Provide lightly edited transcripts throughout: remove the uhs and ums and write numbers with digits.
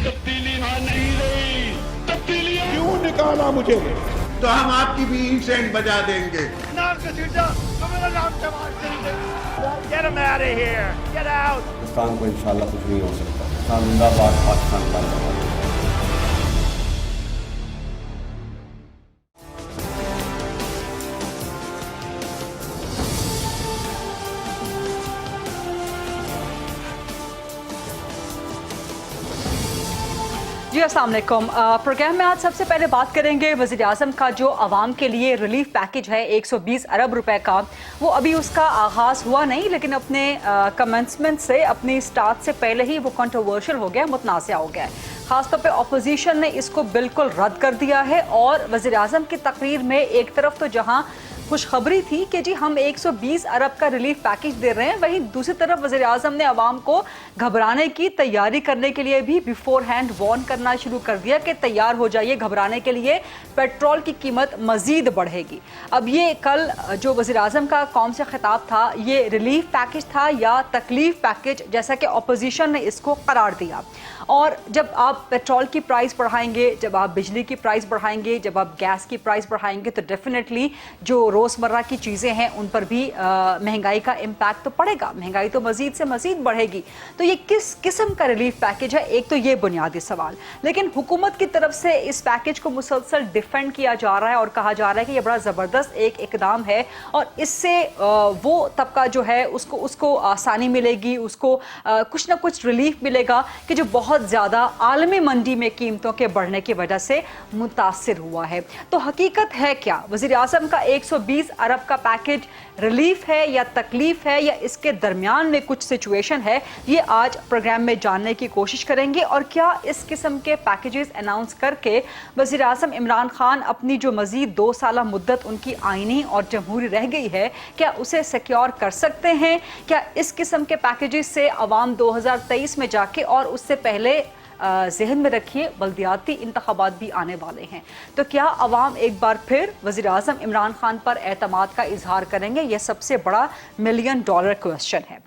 तब्दीली वहां नहीं रही, तब्दीली क्यों निकाला मुझे? तो हम आपकी भी इंसेंट बजा देंगे। नाम घसीटा तो मेरा नाम जवान करेंगे। Get him out of here. Get out. Pakistan को इंशाल्लाह कुछ नहीं हो सकता। पाकिस्तान जिंदाबाद, पाकिस्तान का जिंदाबाद। जी अस्सलाम वालेकुम। प्रोग्राम में आज सबसे पहले बात करेंगे वज़ीर आज़म का जो आवाम के लिए रिलीफ पैकेज है 120 अरब रुपए का, वो अभी उसका आगाज़ हुआ नहीं, लेकिन अपने कमेंसमेंट से, अपनी स्टार्ट से पहले ही वो कंट्रोवर्शियल हो गया, मुतनाज़ा हो गया है। ख़ासतौर पे अपोजिशन ने इसको बिल्कुल रद्द कर दिया है और वज़ीर आज़म की तकरीर में एक तरफ तो जहाँ खुशखबरी थी कि जी हम 120 अरब का रिलीफ पैकेज दे रहे हैं, वहीं दूसरी तरफ वज़ीर आज़म ने आवाम को घबराने की तैयारी करने के लिए भी बिफोर हैंड वार्न करना शुरू कर दिया कि तैयार हो जाइए, घबराने के लिए पेट्रोल की कीमत मज़ीद बढ़ेगी। अब ये कल जो वज़ीर आज़म का कौम से खिताब था, ये रिलीफ पैकेज था या तकलीफ पैकेज, जैसा कि अपोजिशन ने इसको करार दिया। और जब आप पेट्रोल की प्राइस बढ़ाएंगे, जब आप बिजली की प्राइस बढ़ाएंगे, जब आप गैस की प्राइस बढ़ाएंगे, तो डेफिनेटली जो रोज़मर्रा की चीज़ें हैं उन पर भी महंगाई का इम्पैक्ट तो पड़ेगा, महंगाई तो मज़ीद से मज़ीद बढ़ेगी। तो ये किस किस्म का रिलीफ पैकेज है, एक तो ये बुनियादी सवाल। लेकिन हुकूमत की तरफ से इस पैकेज को मुसलसल डिफेंड किया जा रहा है और कहा जा रहा है कि ये बड़ा ज़बरदस्त एक इकदाम है और इससे वो तबका जो है उसको आसानी मिलेगी, उसको कुछ ना कुछ रिलीफ मिलेगा कि जो बहुत ज़्यादा आलमी मंडी में कीमतों के बढ़ने की वजह से मुतासिर हुआ है। तो हकीकत है क्या? वज़ीर आज़म का 120 अरब का पैकेज रिलीफ है या तकलीफ है या इसके दरमियान में कुछ सिचुएशन है, ये आज प्रोग्राम में जानने की कोशिश करेंगे। और क्या इस किस्म के पैकेजेस अनाउंस करके वज़ीर आज़म इमरान खान अपनी जो मज़ीद 2 साल मुद्दत उनकी आइनी और जमहूरी रह गई है, क्या उसे सिक्योर कर सकते हैं? क्या इस किस्म के पैकेजेस से अवाम 2023 में जाके, और उससे पहले ज़हन में रखिए बल्दियाती इंतखाबात भी आने वाले हैं, तो क्या अवाम एक बार फिर वज़ीर आज़म इमरान खान पर एतमाद का इजहार करेंगे? यह सबसे बड़ा $1 मिलियन क्वेश्चन है।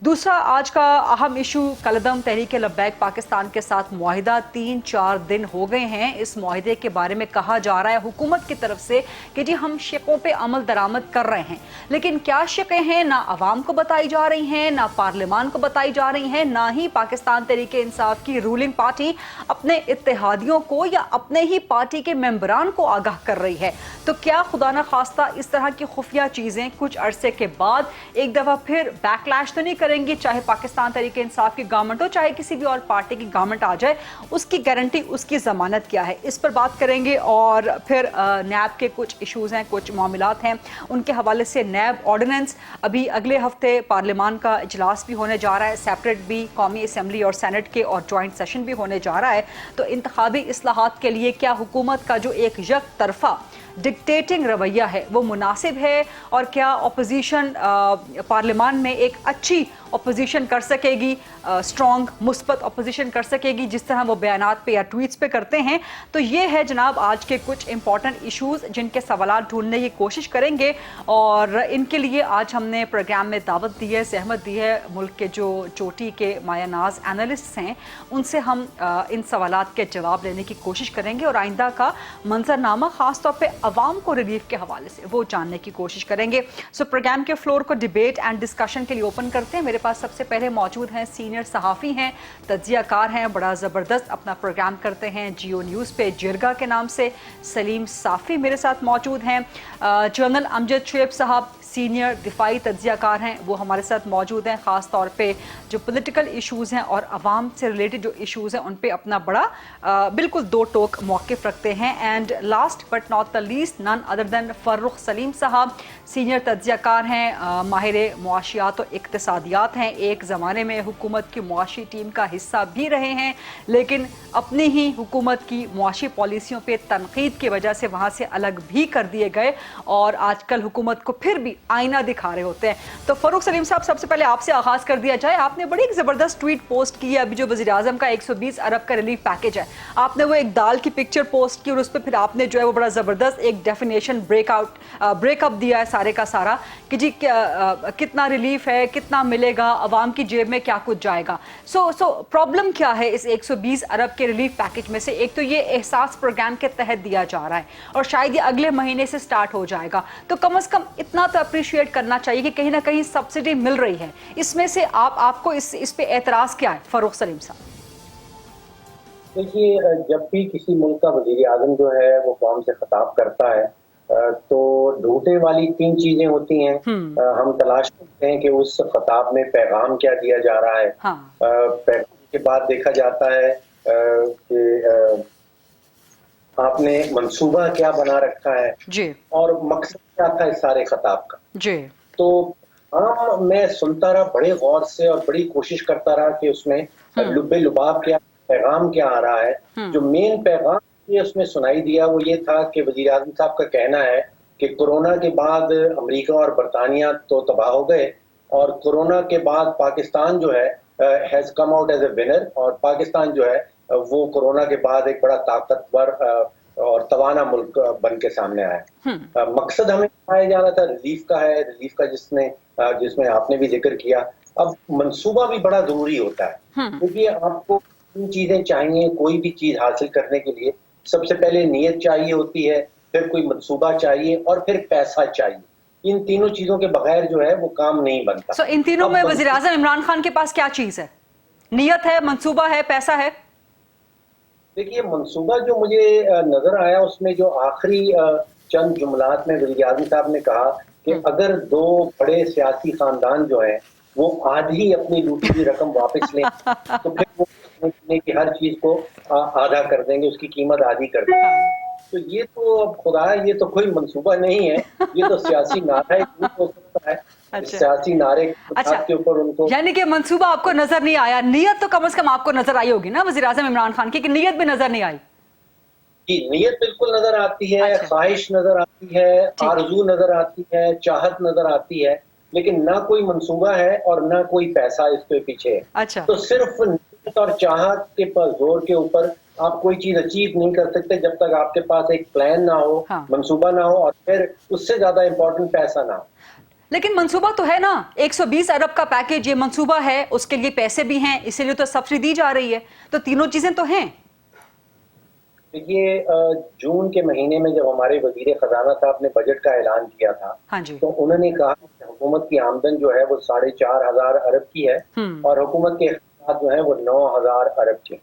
दूसरा आज का अहम इशू, कलदम तहरीक लब्बैक पाकिस्तान के साथ मुआहिदा 3-4 दिन हो गए हैं। इस मुआहिदे के बारे में कहा जा रहा है हुकूमत की तरफ से कि जी हम शिकों पे अमल दरामद कर रहे हैं, लेकिन क्या शिकें हैं ना अवाम को बताई जा रही हैं, ना पार्लियामान को बताई जा रही हैं, ना ही पाकिस्तान तहरीक इंसाफ की रूलिंग पार्टी अपने इत्तेहादियों को या अपने ही पार्टी के मेंबरान को आगाह कर रही है। तो क्या खुदा न खास्ता इस तरह की खुफिया चीज़ें कुछ अरसे के बाद एक दफ़ा फिर बैकलैश तो नहीं करेंगी? चाहे पाकिस्तान तहरीक इंसाफ की गवर्नमेंट हो, चाहे किसी भी और पार्टी की गवर्नमेंट आ जाए, उसकी गारंटी, उसकी ज़मानत क्या है, इस पर बात करेंगे। और फिर नैब के कुछ इशूज़ हैं, कुछ मामलात हैं, उनके हवाले से नैब ऑर्डिनेंस, अभी अगले हफ्ते पार्लियामान का इजलास भी होने जा रहा है, सेपरेट भी, कौमी असम्बली और सेनेट के और जॉइंट सेशन भी होने जा रहा है। तो इंतखाबी इस्लाहात के लिए क्या हुकूमत का जो एक यक तरफा डिक्टेटिंग रवैया है वो मुनासिब है? और क्या अपोजिशन पार्लियामान में एक अच्छी अपोजिशन कर सकेगी, स्ट्रॉन्ग मुस्बत अपोजिशन कर सकेगी, जिस तरह वो बयानात पे या ट्वीट्स पे करते हैं? तो ये है जनाब आज के कुछ इंपॉर्टेंट इश्यूज़ जिनके सवालात ढूंढने की कोशिश करेंगे। और इनके लिए आज हमने प्रोग्राम में दावत दी है, सहमत दी है मुल्क के जो चोटी के मायानाज एनालिस्ट हैं, उनसे हम इन सवालात के जवाब लेने की कोशिश करेंगे और आइंदा का मंजरनामा ख़ास तौर पर अवाम को रिलीफ के हवाले से वो जानने की कोशिश करेंगे। सो प्रोग्राम के फ्लोर को डिबेट एंड डिस्कशन के लिए ओपन करते हैं। मेरे पास सबसे पहले मौजूद हैं सीनियर सहाफ़ी हैं, तज्ज़ियाकार हैं, बड़ा ज़बरदस्त अपना प्रोग्राम करते हैं जियो न्यूज़ पे जिरगा के नाम से, सलीम साफ़ी मेरे साथ मौजूद हैं। जनरल अमजद शुएब साहब सीनियर दिफाई तज्ज़ियाकार हैं, वो हमारे साथ मौजूद हैं। ख़ास तौर पे जो पॉलिटिकल इश्यूज़ हैं और अवाम से रिलेटेड जो इश्यूज़ हैं उन पे अपना बड़ा बिल्कुल दो टोक मौक़िफ़ रखते हैं। And last but not the least, none other than Farrukh Saleem साहब, सीनियर तज्ज़ियाकार हैं, माहिर मुआशियात और इक़्तिसादियात हैं, एक ज़माने में हुकूमत की मुआशी टीम का हिस्सा भी रहे हैं, लेकिन अपनी ही हुकूमत की मुआशी पॉलिसियों पर तनक़ीद की वजह से वहाँ से अलग भी कर दिए गए और आजकल हुकूमत को फिर भी आईना दिखा रहे होते हैं। तो फ़र्रुख सलीम साहब, सबसे पहले आपसे आगाज़ कर दिया जाए। आपने बड़ी एक ज़बरदस्त ट्वीट पोस्ट की है अभी जो वज़ीर आज़म का 120 अरब का रिलीफ पैकेज है, आपने वो एक दाल की पिक्चर पोस्ट की और उस पर फिर आपने जो है वो बड़ा ज़बरदस्त एक डेफिनेशन ब्रेकअप दिया है सारे का सारा कि जी कितना रिलीफ है, कितना मिलेगा, पहुंचेगा, अवाम की जेब में क्या कुछ जाएगा। सो प्रॉब्लम क्या है इस 120 अरब के रिलीफ पैकेज में से? एक तो ये एहसास प्रोग्राम के तहत दिया जा रहा है और शायद ये अगले महीने से स्टार्ट हो जाएगा, तो कम से कम इतना तो अप्रिशिएट करना चाहिए कि कहीं ना कहीं सब्सिडी मिल रही है। इसमें से आपको इस पे एतराज क्या है फरूख सलीम साहब? देखिए, जब भी किसी मुल्क का वजीर आज़म जो है वो कौम से खिताब करता है तो ढूंढने वाली 3 चीजें होती हैं। हम तलाश करते हैं कि उस खिताब में पैगाम क्या दिया जा रहा है। पैगाम के बाद देखा जाता है कि आपने मंसूबा क्या बना रखा है जी, और मकसद क्या था इस सारे खिताब का जी। तो मैं सुनता रहा बड़े गौर से और बड़ी कोशिश करता रहा कि उसमें लुब्बे लुबाब क्या पैगाम क्या आ रहा है। जो मेन पैगाम ये उसमें सुनाई दिया वो ये था कि वजीर आज़म साहब का कहना है कि कोरोना के बाद अमेरिका और बरतानिया तो तबाह हो गए और कोरोना के बाद पाकिस्तान जो है has come out as a winner और पाकिस्तान जो है वो कोरोना के बाद एक बड़ा ताकतवर और तवाना मुल्क बन के सामने आया। मकसद हमें बताया जा रहा था रिलीफ का है, रिलीफ का जिसमें आपने भी जिक्र किया। अब मंसूबा भी बड़ा जरूरी होता है क्योंकि आपको तीन चीजें चाहिए कोई भी चीज हासिल करने के लिए। सबसे पहले नीयत चाहिए होती है, फिर कोई मंसूबा चाहिए और फिर पैसा चाहिए। इन तीनों चीजों के बगैर जो है वो काम नहीं बनता। इन तीनों में वजीर आज़म इमरान खान के पास क्या चीज है? नीयत है, मंसूबा है, पैसा है? देखिए, मंसूबा जो मुझे नजर आया उसमें जो आखिरी चंद जुमलात में वज़ीर आज़म साहब ने कहा कि अगर 2 बड़े सियासी खानदान जो हैं वो आधी अपनी लूटी हुई रकम वापस लें तो फिर वो की हर चीज को आधा कर देंगे, उसकी कीमत आधी कर देंगे। तो ये तो अब खुदा ये तो कोई मंसूबा नहीं है, ये तो सियासी नारा है, हो सकता है। अच्छा। सियासी नारे के ऊपर उनको, यानी कि मंसूबा आपको नजर नहीं आया, नीयत तो कम से कम आपको नजर आई होगी ना वजीर आज़म इमरान खान की, कि नीयत भी नजर नहीं आई? जी, नीयत बिल्कुल नजर आती है। अच्छा। ख्वाहिश नजर आती है, आरज़ू नजर आती है, चाहत नजर आती है, लेकिन ना कोई मंसूबा है और ना कोई पैसा इसके पीछे है। अच्छा। तो सिर्फ नीयत और चाहत के जोर के ऊपर आप कोई चीज अचीव नहीं कर सकते जब तक आपके पास एक प्लान ना हो, मंसूबा ना हो और फिर उससे ज्यादा इंपॉर्टेंट पैसा ना हो। लेकिन मंसूबा तो है ना, 120 अरब का पैकेज, ये मंसूबा है, उसके लिए पैसे भी हैं, इसीलिए तो सब्सिडी दी जा रही है, तो तीनों चीजें तो हैं। देखिए, जून के महीने में जब हमारे वजीर खजाना साहब ने बजट का ऐलान किया था, हाँ जी। तो उन्होंने कहा कि हुकूमत की आमदन जो है वो 4,500 अरब की है और हुकूमत के अखराज जो है वो 9,000 अरब के।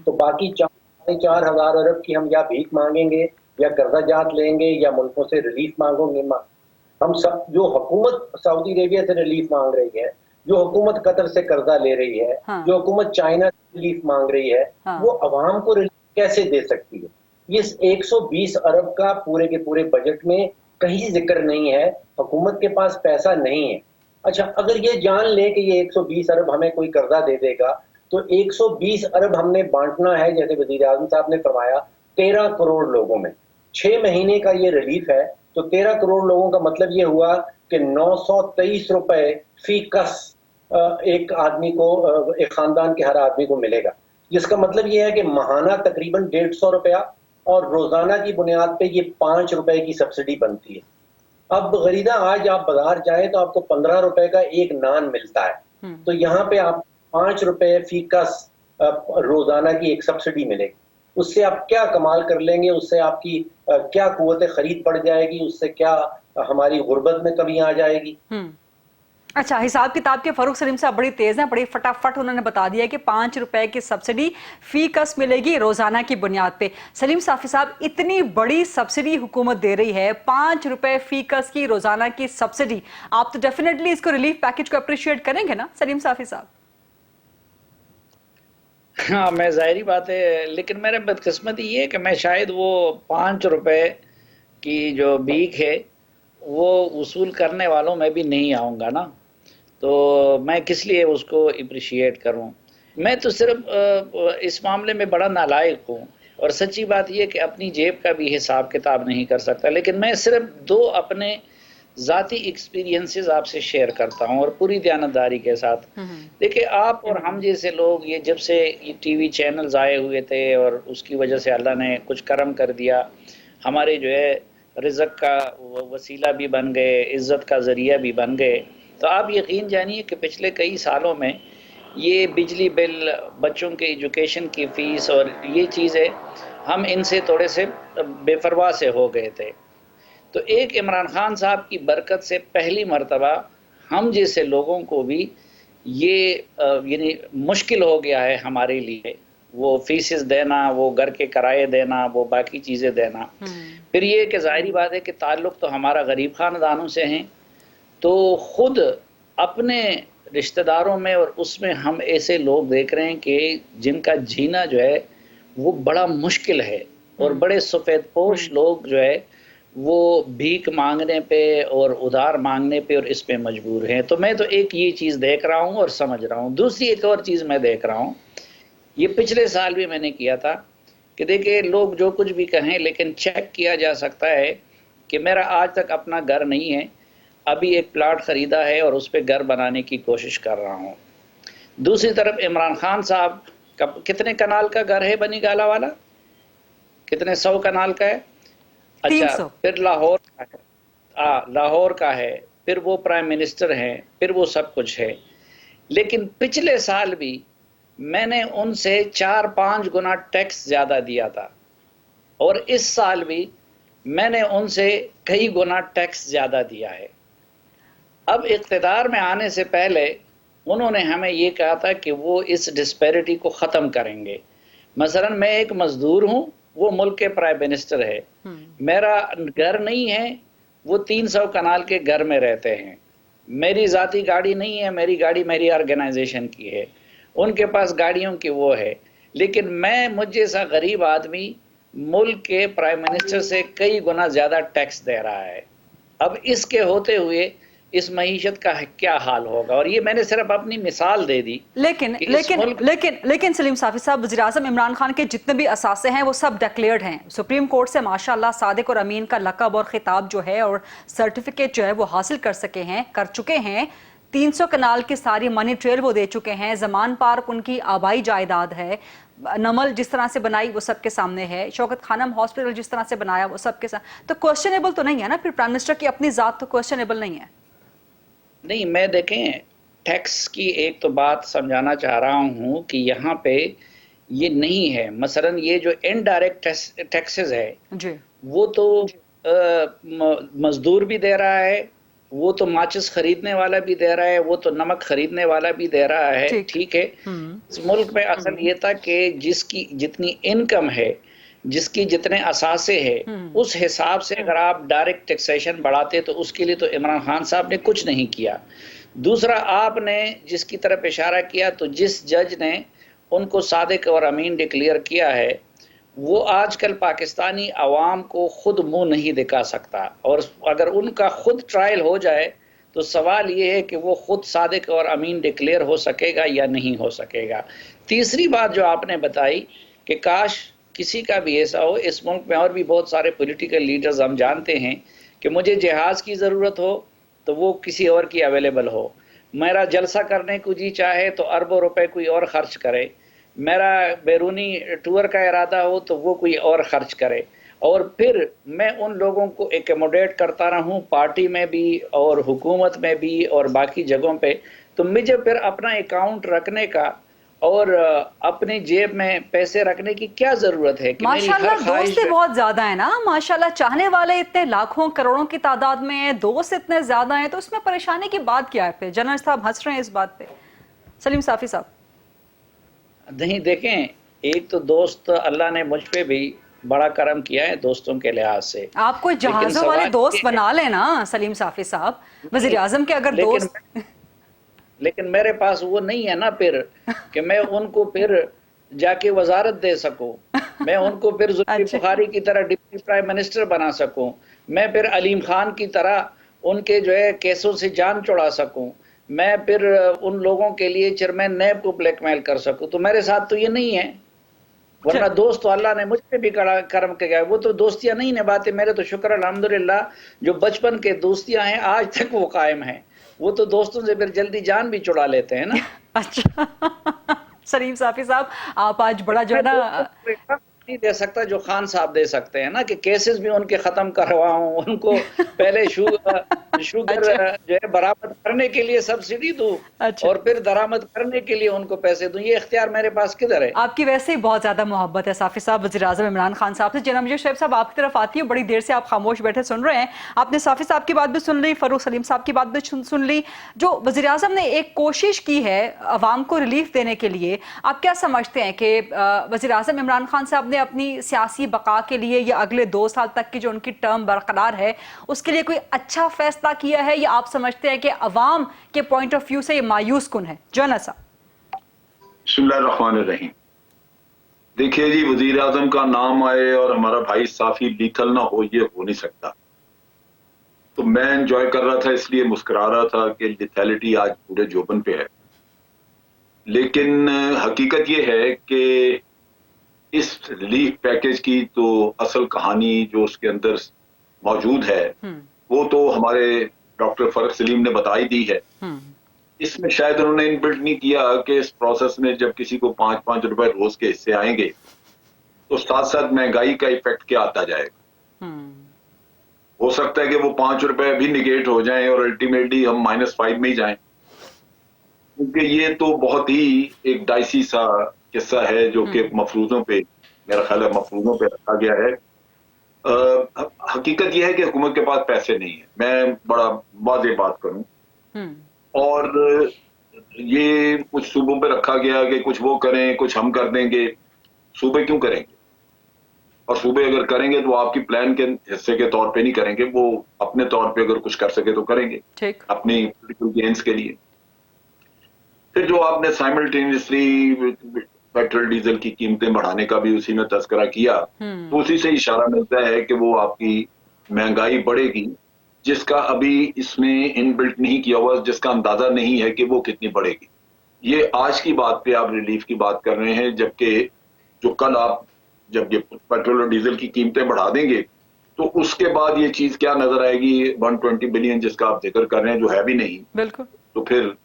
तो बाकी 4,500 अरब की हम या भीख मांगेंगे या कर्जा जात लेंगे या मुल्कों से रिलीफ मांगेंगे। हम सब, जो हुकूमत सऊदी अरेबिया से रिलीफ मांग रही है, जो हुकूमत कतर से कर्जा ले रही है, जो हुकूमत चाइना से रिलीफ मांग रही है, वो अवाम को रिलीफ कैसे दे सकती है? ये 120 अरब का पूरे के पूरे बजट में कहीं जिक्र नहीं है। हुकूमत के पास पैसा नहीं है। अच्छा, अगर ये जान ले कि ये 120 अरब हमें कोई कर्जा दे देगा तो 120 अरब हमने बांटना है, जैसे वज़ीर आज़म साहब ने फरमाया, 13 करोड़ लोगों में। 6 महीने का ये रिलीफ है, तो 13 करोड़ लोगों का मतलब ये हुआ कि 923 रुपए फी कस एक आदमी को, एक खानदान के हर आदमी को मिलेगा, जिसका मतलब ये है कि माहाना तकरीबन 150 रुपया और रोजाना की बुनियाद पे ये 5 रुपए की सब्सिडी बनती है। अब गरीदा आज आप बाजार जाए तो आपको 15 रुपए का एक नान मिलता है, तो यहाँ पे आप 5 रुपए फी कस रोजाना की एक सब्सिडी मिलेगी। उससे आप क्या कमाल कर लेंगे, उससे आपकी क्या कुव्वत खरीद बढ़ जाएगी, उससे क्या हमारी गुर्बत में कमी आ जाएगी। अच्छा, हिसाब किताब के फरूख सलीम साहब बड़ी तेज हैं, बड़ी फटाफट उन्होंने बता दिया कि 5 रुपए की सब्सिडी फी कस मिलेगी रोजाना की बुनियाद पे। सलीम साफी साहब, इतनी बड़ी सब्सिडी हुकूमत दे रही है, 5 रुपए फी कस की रोजाना की सब्सिडी, आप तो डेफिनेटली इसको रिलीफ पैकेज को अप्रिशिएट करेंगे ना सलीम साफी साहब? हाँ, मैं ज़ाहिरी बात है, लेकिन मेरे बदकिस्मती ये है कि मैं शायद वो 5 रुपए की जो भीख है वो वसूल करने वालों में भी नहीं आऊँगा ना, तो मैं किस लिए उसको अप्रिशिएट करूं? मैं तो सिर्फ इस मामले में बड़ा नालायक हूं और सच्ची बात यह कि अपनी जेब का भी हिसाब किताब नहीं कर सकता, लेकिन मैं सिर्फ 2 अपने ज़ाती एक्सपीरियंसेस आपसे शेयर करता हूं और पूरी दयानतदारी के साथ। देखिए, आप और हम जैसे लोग, ये जब से ये टीवी चैनल्स आए हुए थे और उसकी वजह से अल्लाह ने कुछ करम कर दिया, हमारे जो है रिज़्क़ का वसीला भी बन गए, इज़्ज़त का ज़रिया भी बन गए, تو آپ یقین جانیے کہ پچھلے کئی سالوں میں یہ بجلی بل، بچوں کے ایجوکیشن کی فیس اور یہ چیزیں ہم ان سے تھوڑے سے بے پرواہ سے ہو گئے تھے. تو ایک عمران خان صاحب کی برکت سے پہلی مرتبہ ہم جیسے لوگوں کو بھی یہ یعنی مشکل ہو گیا ہے ہمارے لیے، وہ فیسز دینا، وہ گھر کے کرائے دینا، وہ باقی چیزیں دینا. پھر یہ کہ ظاہری بات ہے کہ تعلق تو ہمارا غریب خاندانوں سے ہیں، تو خود اپنے رشتہ داروں میں اور اس میں ہم ایسے لوگ دیکھ رہے ہیں کہ جن کا جینا جو ہے وہ بڑا مشکل ہے، اور بڑے سفید پوش لوگ جو ہے وہ بھیک مانگنے پہ اور ادھار مانگنے پہ اور اس پہ مجبور ہیں. تو میں تو ایک یہ چیز دیکھ رہا ہوں اور سمجھ رہا ہوں. دوسری ایک اور چیز میں دیکھ رہا ہوں، یہ پچھلے سال بھی میں نے کیا تھا کہ دیکھیں لوگ جو کچھ بھی کہیں لیکن چیک کیا جا سکتا ہے کہ میرا آج تک اپنا گھر نہیں ہے، ابھی ایک پلاٹ خریدا ہے اور اس پہ گھر بنانے کی کوشش کر رہا ہوں. دوسری طرف عمران خان صاحب کا کتنے کنال کا گھر ہے بنی گالہ والا؟ کتنے 100 کنال کا ہے؟ اچھا 300. پھر لاہور کا ہے، لاہور کا ہے، پھر وہ پرائم منسٹر ہیں، پھر وہ سب کچھ ہے. لیکن پچھلے سال بھی میں نے ان سے 4-5 گنا ٹیکس زیادہ دیا تھا، اور اس سال بھی میں نے ان سے کئی گنا ٹیکس زیادہ دیا ہے. اب اقتدار میں آنے سے پہلے انہوں نے ہمیں یہ کہا تھا کہ وہ اس ڈسپیرٹی کو ختم کریں گے. مثلا میں ایک مزدور ہوں، وہ ملک کے پرائم منسٹر ہے، میرا گھر نہیں ہے، وہ 300 کنال کے گھر میں رہتے ہیں. میری ذاتی گاڑی نہیں ہے، میری گاڑی میری آرگنائزیشن کی ہے، ان کے پاس گاڑیوں کی وہ ہے. لیکن مجھ جیسا غریب آدمی ملک کے پرائم منسٹر سے کئی گنا زیادہ ٹیکس دے رہا ہے. اب اس کے ہوتے ہوئے اس معیشت کا کیا حال ہوگا؟ اور یہ میں نے صرف اپنی مثال دے دی. لیکن سلیم صافی صاحب، وزیر اعظم عمران خان کے جتنے بھی اثاثے ہیں وہ سب ڈکلیئرڈ ہیں. سپریم کورٹ سے ماشاءاللہ صادق اور امین کا لقب اور خطاب جو ہے اور سرٹیفکیٹ جو ہے وہ حاصل کر چکے ہیں. 300 کنال کی ساری منی ٹریل وہ دے چکے ہیں. زمان پارک ان کی آبائی جائیداد ہے. نمل جس طرح سے بنائی وہ سب کے سامنے ہے. شوکت خانم ہاسپٹل جس طرح سے بنایا وہ سب کے سامنے. تو کوشچنیبل تو نہیں ہے نا پھر پرائم منسٹر کی اپنی ذات تو کوشچنیبل نہیں ہے. نہیں، میں دیکھیں ٹیکس کی ایک تو بات سمجھانا چاہ رہا ہوں کہ یہاں پہ یہ نہیں ہے. مثلا یہ جو انڈائریکٹ ٹیکسز ہے جی، وہ تو مزدور بھی دے رہا ہے، وہ تو ماچس خریدنے والا بھی دے رہا ہے، وہ تو نمک خریدنے والا بھی دے رہا ہے. ٹھیک ہے، اس ملک میں اصل یہ تھا کہ جس کی جتنی انکم ہے، جس کی جتنے اثاثے ہے، اس حساب سے اگر آپ ڈائریکٹ ٹیکسیشن بڑھاتے تو اس کے لیے تو عمران خان صاحب نے کچھ نہیں کیا. دوسرا، آپ نے جس کی طرف اشارہ کیا تو جس جج نے ان کو صادق اور امین ڈکلیئر کیا ہے وہ آج کل پاکستانی عوام کو خود منہ نہیں دکھا سکتا، اور اگر ان کا خود ٹرائل ہو جائے تو سوال یہ ہے کہ وہ خود صادق اور امین ڈکلیئر ہو سکے گا یا نہیں ہو سکے گا. تیسری بات جو آپ نے بتائی کہ کاش کسی کا بھی ایسا ہو. اس ملک میں اور بھی بہت سارے پولیٹیکل لیڈرز ہم جانتے ہیں کہ مجھے جہاز کی ضرورت ہو تو وہ کسی اور کی اویلیبل ہو، میرا جلسہ کرنے کو جی چاہے تو اربوں روپے کوئی اور خرچ کرے، میرا بیرونی ٹور کا ارادہ ہو تو وہ کوئی اور خرچ کرے، اور پھر میں ان لوگوں کو ایکوموڈیٹ کرتا رہوں پارٹی میں بھی اور حکومت میں بھی اور باقی جگہوں پہ. تو مجھے پھر اپنا اکاؤنٹ رکھنے کا اور اپنی جیب میں پیسے رکھنے کی کیا ضرورت ہے؟ کہ ماشاءاللہ دوست بہت زیادہ ہیں نا، ماشاءاللہ چاہنے والے اتنے لاکھوں کروڑوں کی تعداد میں ہیں، دوست اتنے زیادہ ہیں، تو اس میں پریشانی کی بات کیا ہے پھر؟ جنرل صاحب ہنس رہے ہیں اس بات پہ. سلیم صافی صاحب نہیں، دیکھیں ایک تو دوست اللہ نے مجھ پہ بھی بڑا کرم کیا ہے دوستوں کے لحاظ سے. آپ کوئی جہازوں والے دوست بنا لیں نا سلیم صافی صاحب، وزیر اعظم کے اگر دوست. لیکن میرے پاس وہ نہیں ہے نا پھر کہ میں ان کو پھر جا کے وزارت دے سکوں، میں ان کو پھر ذوالفقار بخاری کی طرح ڈپٹی پرائم منسٹر بنا سکوں، میں پھر علیم خان کی طرح ان کے جو ہے کیسوں سے جان چھڑا سکوں، میں پھر ان لوگوں کے لیے چیئرمین نیب کو بلیک میل کر سکوں. تو میرے ساتھ تو یہ نہیں ہے. ورنہ دوست تو اللہ نے مجھ پہ بھی کرم کیا. وہ تو دوستیاں نہیں نبھاتے. میرے تو شکر الحمدللہ جو بچپن کے دوستیاں ہیں آج تک وہ قائم ہیں. وہ تو دوستوں سے پھر جلدی جان بھی چھڑا لیتے ہیں نا. اچھا سلیم صافی صاحب، آپ آج بڑا جو ہے نا نہیں دے سکتا جو خان صاحب دے سکتے ہیں نا، کہ کیسز بھی ان کے ختم کرواؤں، ان کو پہلے शुगर जो है बरामद करने के लिए सब्सिडी दूं और फिर दरामद करने के लिए उनको पैसे दूं, ये इख्तियार मेरे पास किधर है? आपकी वैसे ही बहुत ज्यादा मोहब्बत है साफी साहब वज़ीर आज़म इमरान खान साहब से। जनाब शोएब साहब आपकी तरफ आती हूँ, बड़ी देर से आप खामोश बैठे सुन रहे हैं, आपने साफी साहब की बात भी सुन ली, फरूख सलीम साहब की बात भी सुन ली। जो वज़ीर आज़म ने एक कोशिश की है अवाम को रिलीफ देने के लिए, आप क्या समझते हैं कि वज़ीर आज़म इमरान खान साहब ने अपनी सियासी बका के लिए या अगले 2 साल तक की जो उनकी टर्म बरकरार है उसके लिए कोई अच्छा फैसला किया है, या आप समझते हैं कि अवाम के पॉइंट ऑफ व्यू से ये मायूस कुन है? जौन सा बिस्मिल्लाहिर्रहमानिर्रहीम। देखिए जी, वजीर आजम का नाम आए और हमारा भाई साफी लीथल ना हो, ये हो नहीं सकता। तो मैं एंजॉय कर रहा था, इसलिए मुस्कुरा रहा था कि लिथैलिटी आज पूरे जोबन पे है। लेकिन हकीकत ये है कि इस रिलीफ पैकेज की तो असल कहानी जो उसके अंदर मौजूद है वो तो हमारे डॉक्टर फरूख सलीम ने बता ही दी है। इसमें शायद उन्होंने इनबिल्ट नहीं किया कि इस प्रोसेस में जब किसी को 5-5 रुपए रोज के हिस्से आएंगे तो साथ साथ महंगाई का इफेक्ट क्या आता जाएगा। हो सकता है कि वो 5 रुपए भी निगेट हो जाएं और अल्टीमेटली हम -5 में ही जाएं, क्योंकि ये तो बहुत ही एक डाइसी सा किस्सा है जो कि मफरूजों पे, मेरा ख्याल है मफरूजों पे रखा गया है। हकीकत यह है कि हुकूमत के पास पैसे नहीं है, मैं बड़ा वाज़ेह बात करूं, और ये कुछ सूबों पे रखा गया कि कुछ वो करें कुछ हम कर देंगे। सूबे क्यों करेंगे? और सूबे अगर करेंगे तो आपकी प्लान के हिस्से के तौर पे नहीं करेंगे, वो अपने तौर पे अगर कुछ कर सके तो करेंगे अपनी पॉलिटिकल गेन्स के लिए। फिर जो आपने साइमल्टेनियसली पेट्रोल डीजल की कीमतें बढ़ाने का भी उसी में तस्करा किया, तो उसी से इशारा मिलता है कि वो आपकी महंगाई बढ़ेगी जिसका अभी इसमें इनबिल्ट नहीं किया हुआ, जिसका अंदाजा नहीं है कि वो कितनी बढ़ेगी। ये आज की बात पे आप रिलीफ की बात कर रहे हैं, जबकि जो कल आप जब ये पेट्रोल और डीजल की कीमतें बढ़ा देंगे तो उसके बाद ये चीज क्या नजर आएगी, 120 बिलियन जिसका आप जिक्र कर रहे हैं जो है भी नहीं। बिल्कुल। तो फिर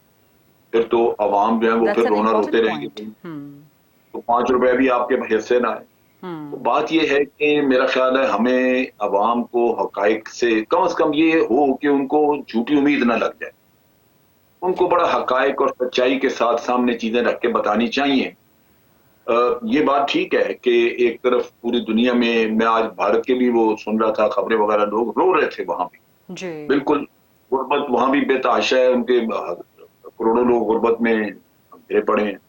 तो अवाम जो है वो फिर रोना रोते रहेंगे, तो 5 रुपए भी आपके हिस्से ना आए। तो बात यह है कि मेरा ख्याल है हमें अवाम को हकाइक से कम ये हो कि उनको झूठी उम्मीद ना लग जाए, उनको बड़ा हकाइक और सच्चाई के साथ सामने चीजें रख के बतानी चाहिए। ये बात ठीक है कि एक तरफ पूरी दुनिया में, मैं आज भारत के भी वो सुन रहा था खबरें वगैरह, लोग रो रहे थे वहां भी, बिल्कुल गुर्बत वहां भी बेतहाशा है, उनके करोड़ों लोग गुर्बत में घिरे पड़े हैं।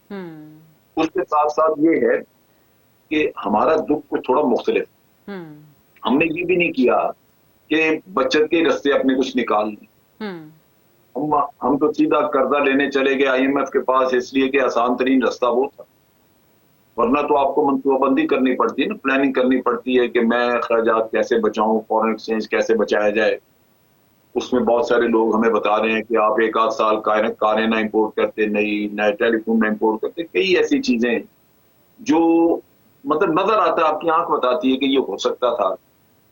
उसके साथ साथ ये है कि हमारा दुख कुछ थोड़ा मुख्तलिफ, हमने ये भी नहीं किया कि बचत के रास्ते अपने कुछ निकाल लें। हम तो सीधा कर्जा लेने चले गए IMF के पास, इसलिए कि आसान तरीन रास्ता वो था, वरना तो आपको मनसूबाबंदी करनी पड़ती है ना, प्लानिंग करनी पड़ती है कि मैं खर्चात कैसे बचाऊं, फॉरेन एक्सचेंज कैसे बचाया जाए। उसमें बहुत सारे लोग हमें बता रहे हैं कि आप 1-8 साल कारें ना इंपोर्ट करते, नए टेलीफोन ना इंपोर्ट करते, कई ऐसी चीजें जो मतलब नजर आता है, आपकी आंख बताती है कि ये हो सकता था,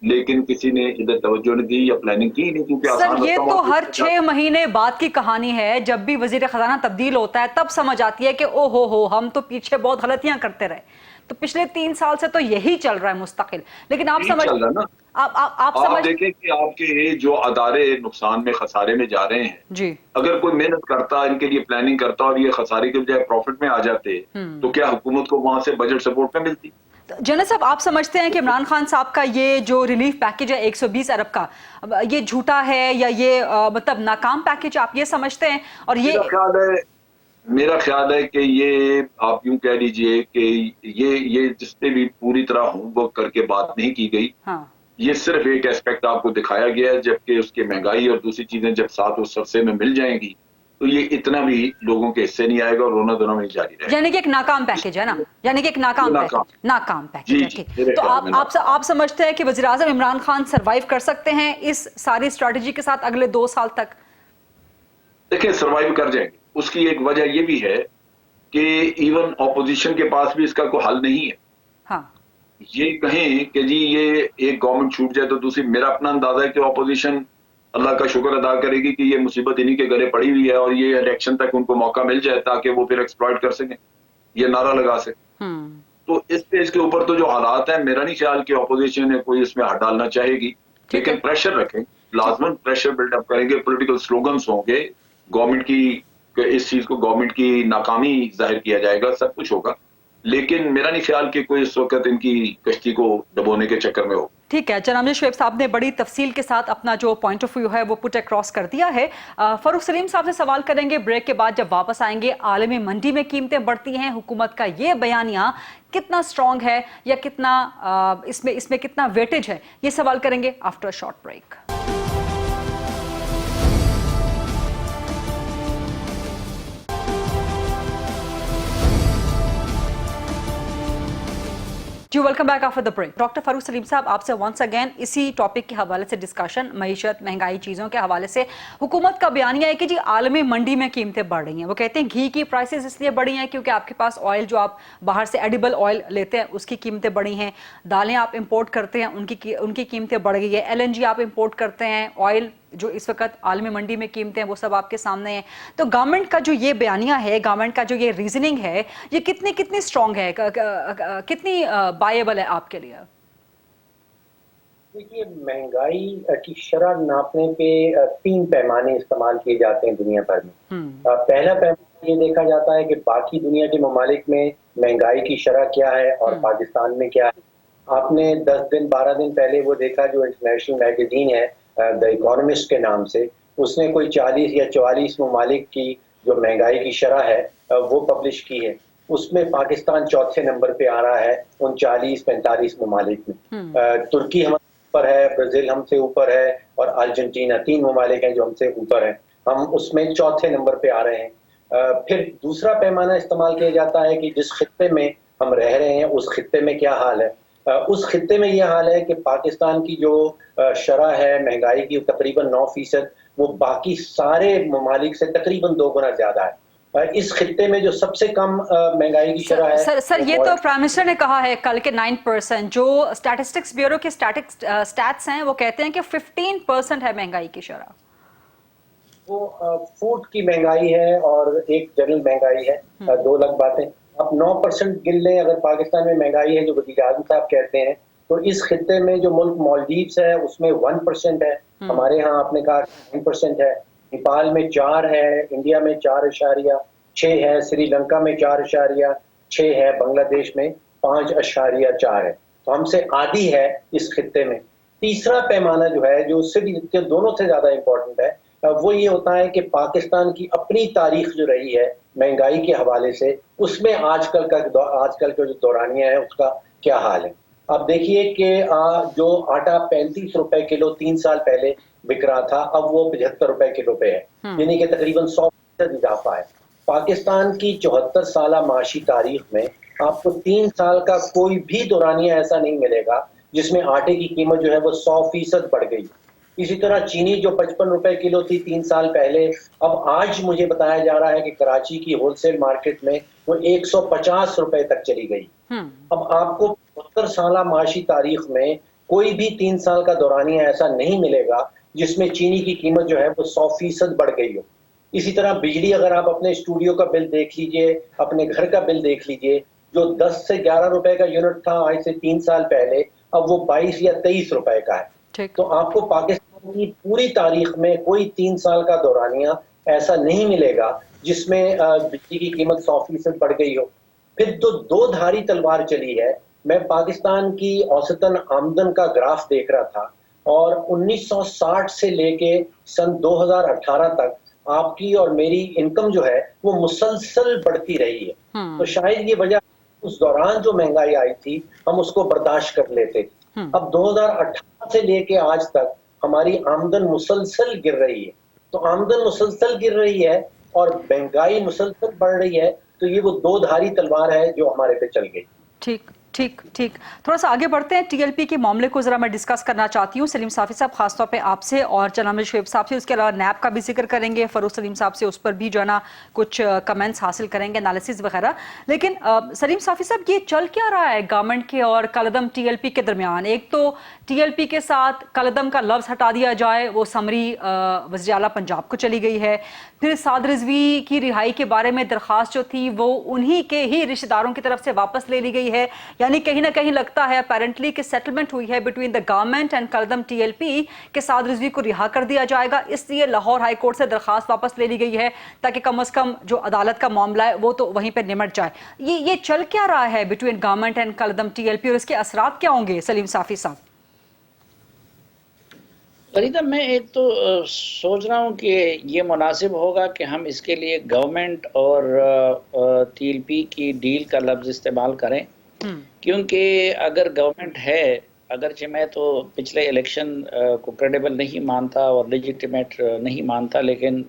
लेकिन किसी ने इधर तवज्जो नहीं दी या प्लानिंग की नहीं, क्योंकि सर ये तो हर 6 महीने बाद की कहानी है। जब भी वजीर खजाना तब्दील होता है तब समझ आती है कि ओ हो हम तो पीछे बहुत गलतियां करते रहे। तो पिछले 3 साल से तो यही चल रहा है मुस्तकिल। लेकिन आप समझ आप देखें कि आपके जो अदारे नुकसान में खसारे में जा रहे हैं जी, अगर कोई मेहनत करता, इनके लिए प्लानिंग करता और ये खसारे के बजाय प्रॉफिट में आ जाते तो क्या हुकूमत को वहां से बजट सपोर्ट में मिलती? जनरल साहब आप समझते हैं कि इमरान खान साहब का ये जो रिलीफ पैकेज है 120 अरब का, ये झूठा है या ये मतलब नाकाम पैकेज आप ये समझते हैं? और ये मेरा ख्याल है कि ये आप यूं कह लीजिए कि ये जिससे भी पूरी तरह होमवर्क करके बात नहीं की गई। ये सिर्फ एक एस्पेक्ट आपको दिखाया गया है, जबकि उसकी महंगाई और दूसरी चीजें जब साथ उस सरसे में मिल जाएंगी तो ये इतना भी लोगों के हिस्से नहीं आएगा और रोना धोना में जारी रहेगा। यानी कि एक नाकाम पैकेज है ना, यानी कि एक नाकाम पैकेज। तो आप समझते हैं कि वज़ीर आज़म इमरान खान सरवाइव कर सकते हैं इस सारी स्ट्रेटजी के साथ अगले 2 साल तक? देखिए सरवाइव कर जाएंगे। उसकी एक वजह ये भी है कि इवन ऑपोजिशन के पास भी इसका कोई हल नहीं है। ये कहें कि जी ये एक गवर्नमेंट छूट जाए तो दूसरी, मेरा अपना अंदाजा है कि ऑपोजिशन अल्लाह का शुक्र अदा करेगी कि ये मुसीबत इन्हीं के गले पड़ी हुई है और ये इलेक्शन तक उनको मौका मिल जाए ताकि वो फिर एक्सप्लॉइट कर सकें, ये नारा लगा सकें। तो इस पेज के ऊपर तो जो हालात हैं, मेरा नहीं ख्याल कि ऑपोजिशन ने कोई इसमें हाथ डालना चाहेगी, लेकिन प्रेशर रखें, लाजमन प्रेशर बिल्डअप करेंगे, पॉलिटिकल स्लोगन्स होंगे, गवर्नमेंट की इस चीज को गवर्नमेंट की नाकामी जाहिर किया जाएगा, सब कुछ होगा, लेकिन मेरा नहीं ख्याल कि कोई इस वक्त इनकी कश्ती को डबोने के चक्कर में हो। ठीक है, जनाब शुएब साहब ने बड़ी तफसील के साथ अपना जो पॉइंट ऑफ व्यू है वो पुट अक्रॉस कर दिया है। फरूख सलीम साहब से सवाल करेंगे ब्रेक के बाद, जब वापस आएंगे। आलमी मंडी में कीमतें बढ़ती हैं, हुकूमत का ये बयानिया कितना स्ट्रॉन्ग है या कितना इसमें कितना वेटेज है, ये सवाल करेंगे आफ्टर अ शॉर्ट ब्रेक। जी welcome back after the break. Doctor Farrukh Saleem साहब, आपसे वंस अगेन इसी टॉपिक के हवाले से डिस्कशन, मईशत, महंगाई, चीज़ों के हवाले से। हुकूमत का बयानिया है कि जी आलमी मंडी में कीमतें बढ़ रही हैं। वो कहते हैं घी की प्राइसेस इसलिए बढ़ी हैं क्योंकि आपके पास ऑयल जो आप बाहर से एडिबल ऑयल लेते हैं उसकी कीमतें बढ़ी हैं, दालें आप इंपोर्ट करते हैं उनकी कीमतें बढ़ गई है, LNG आप इंपोर्ट करते हैं, ऑयल जो इस वक्त आलमी मंडी में कीमतें हैं वो सब आपके सामने हैं। तो गवर्नमेंट का जो ये बयानिया है, गवर्नमेंट का जो ये रीजनिंग है, ये कितनी स्ट्रॉन्ग है, कितनी बायबल है आपके लिए? देखिए, महंगाई की शरह नापने के 3 पैमाने इस्तेमाल किए जाते हैं दुनिया भर में। पहला पैमाना ये देखा जाता है कि बाकी दुनिया के ममालिक में महंगाई की शरह क्या है और पाकिस्तान में क्या है। आपने 10 दिन 12 दिन पहले वो देखा, जो इंटरनेशनल मैगजीन है द इकोनॉमिस्ट के नाम से, उसने कोई 40 या 44 ममालिक की जो महंगाई की शरह है वो पब्लिश की है। उसमें पाकिस्तान चौथे नंबर पे आ रहा है उन 40-45 ममालिक में। तुर्की हमारे ऊपर है, ब्राजील हमसे ऊपर है और अर्जेंटीना, 3 ममालिक हैं जो हमसे ऊपर हैं। हम उसमें चौथे नंबर पे आ रहे हैं। फिर दूसरा पैमाना इस्तेमाल किया जाता है कि जिस खित्ते में हम रह रहे हैं उस खित्ते में क्या हाल है। उस खित्ते में यह हाल है कि पाकिस्तान की जो शरह है महंगाई की तकरीबन 9%, वो बाकी सारे ममालिक से तकरीबन 2 गुना ज्यादा है। इस खित्ते में जो सबसे कम महंगाई की शरह है सर ये तो प्राइम मिनिस्टर ने कहा है कल के 9%। जो स्टैटिस्टिक्स ब्यूरो के स्टैट्स हैं वो कहते हैं कि 15% है महंगाई की शरह। वो फूड की महंगाई है और एक जनरल महंगाई है, 2 अलग बातें। आप 9% गिन लें अगर पाकिस्तान में महंगाई है, जो वज़ीर आज़म साहब कहते हैं, तो इस खित्ते में जो मुल्क मालदीव्स है उसमें 1% है, हमारे यहाँ आपने कहा 9% है, नेपाल में 4 है, इंडिया में 4.6 है, श्रीलंका में 4.6 है, बांग्लादेश में 5.4 है। तो हमसे आधी है इस खित्ते में। तीसरा पैमाना जो है, जो उससे भी दोनों से ज्यादा इम्पोर्टेंट है, वो ये होता है कि पाकिस्तान की अपनी तारीख जो रही है महंगाई के हवाले से, उसमें आजकल का जो दौरानिया है उसका क्या हाल है। अब देखिए कि जो आटा 35 रुपए किलो 3 साल पहले बिक रहा था, अब वो 75 रुपए किलो पे है, यानी कि तकरीबन 100% इजाफा है। पाकिस्तान की 74 साल माशी तारीख में आपको 3 साल का कोई भी दौरानिया ऐसा नहीं मिलेगा जिसमें आटे की कीमत जो है वो 100% बढ़ गई। इसी तरह चीनी जो 55 रुपए किलो थी 3 साल पहले, अब आज मुझे बताया जा रहा है कि कराची की होलसेल मार्केट में वो 150 रुपए तक चली गई। अब आपको 72 साल माशी तारीख में कोई भी 3 साल का दौरानिया ऐसा नहीं मिलेगा जिसमें चीनी की कीमत जो है वो 100% बढ़ गई हो। इसी तरह बिजली, अगर आप अपने स्टूडियो का बिल देख लीजिए, अपने घर का बिल देख लीजिए, जो 10 से 11 रुपए का यूनिट था आज से 3 साल पहले, अब वो 22 या 23 रुपए का है। तो आपको पाकिस्तान की पूरी तारीख में कोई 3 साल का दौरानिया ऐसा नहीं मिलेगा जिसमें बिजली की कीमत 100% बढ़ गई हो। फिर तो 2 धारी तलवार चली है। मैं पाकिस्तान की औसतन आमदन का ग्राफ देख रहा था और 1960 से लेके सन 2018 तक आपकी और मेरी इनकम जो है वो मुसलसल बढ़ती रही है। तो शायद ये वजह, उस दौरान जो महंगाई आई थी हम उसको बर्दाश्त कर लेते थे। अब 2018 से लेके आज तक हमारी आमदन मुसलसल गिर रही है। तो आमदन मुसलसल गिर रही है और महंगाई मुसलसल बढ़ रही है, तो ये वो 2 धारी तलवार है जो हमारे पे चल गई। ठीक, थोड़ा सा आगे बढ़ते हैं। TLP के मामले को जरा मैं डिस्कस करना चाहती हूँ सलीम साफी साहब, खासतौर पे आपसे और जनाब शुएब साहब से। उसके अलावा नैब का भी जिक्र करेंगे, फरूख सलीम साहब से उस पर भी जो है ना कुछ कमेंट्स हासिल करेंगे, एनालिसिस वगैरह। लेकिन सलीम साफी साहब, ये चल क्या रहा है गवर्नमेंट के और कलदम TLP के दरमियान? एक तो TLP के साथ कलदम का लफ्ज़ हटा दिया जाए, वो समरी वज़ीर आला पंजाब को चली गई है। फिर साद रिजवी की रिहाई के बारे में दरख्वास्त जो थी वो उन्हीं के ही रिश्तेदारों की तरफ से वापस ले ली गई है, यानी कहीं ना कहीं लगता है अपेरेंटली कि सेटलमेंट हुई है बिटवीन द गवर्नमेंट एंड कलदम TLP के साथ रिजवी को रिहा कर दिया जाएगा, इसलिए लाहौर हाई कोर्ट से दरखास्त वापस ले ली गई है ताकि कम अज कम जो अदालत का मामला है वो तो वहीं पर निमट जाए। ये चल क्या रहा है बिटवीन गवर्नमेंट एंड कलदम TLP और इसके असरात क्या होंगे सलीम साफी साहब? फरीदा, मैं एक तो सोच रहा हूँ कि ये मुनासिब होगा कि हम इसके लिए गवर्नमेंट और TLP की डील का लफ्ज़ इस्तेमाल करें, क्योंकि अगर गवर्नमेंट है, अगरचे मैं तो पिछले इलेक्शन को क्रेडिबल नहीं मानता और लेजिटिमेट नहीं मानता, लेकिन